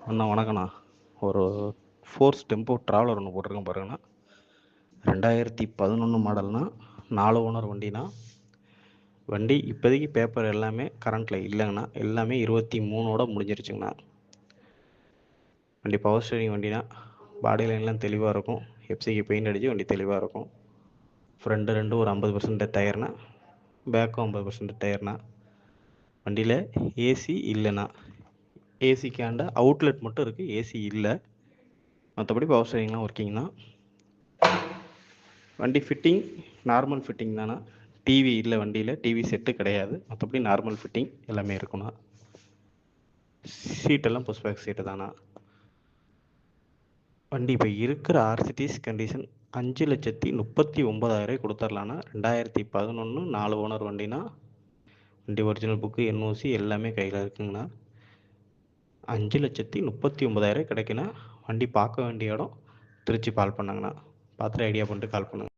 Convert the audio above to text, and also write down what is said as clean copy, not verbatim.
அண்ணா வணக்கண்ணா. ஒரு force tempo traveller ஒன்று போட்டிருக்கேன் பாருங்கண்ணா. 2011 மாடல்னா 4 ஓனர் வண்டினா. வண்டி இப்போதைக்கு பேப்பர் எல்லாமே கரண்ட்டில் இல்லைங்கண்ணா. எல்லாமே 23ஓட முடிஞ்சிருச்சுங்கண்ணா. வண்டி பவர் ஸ்டேரிங் வண்டினா. பாடி லைன்லாம் தெளிவாக இருக்கும். எஃப்சிக்கு பெயிண்ட் அடித்து வண்டி தெளிவாக இருக்கும். ஃப்ரண்ட்டு ரெண்டு ஒரு 50% டயர்னா, பேக்கும் 50% டயர்னா. வண்டியில் ஏசி இல்லைண்ணா. ஏசிக்காண்ட அவுட்லெட் மட்டும் இருக்குது, ஏசி இல்லை. மற்றபடி பவர் ஸ்டேரிங்லாம் ஒர்க்கிங் தான். வண்டி ஃபிட்டிங் நார்மல் ஃபிட்டிங் தானே. டிவி இல்லை வண்டியில், டிவி செட்டு கிடையாது. மற்றபடி நார்மல் ஃபிட்டிங் எல்லாமே இருக்குண்ணா. சீட்டெல்லாம் புஷ் பேக் சீட்டு தானா. வண்டி இப்போ இருக்கிற ஆர்சிடிஸ் கண்டிஷன் 5,39,000 கொடுத்துர்லாண்ணா. 2011 4 ஓனர் வண்டினா. வண்டி ஒரிஜினல் புக்கு, என்ஓசி எல்லாமே கையில் இருக்குங்கண்ணா. 5,39,000 கிடைக்குண்ணா. வண்டி பார்க்க வேண்டிய இடம் திருச்சி. கால் பண்ணுங்கண்ணா. பார்த்துட்டு ஐடியா பண்ணிட்டு கால் பண்ணுங்க.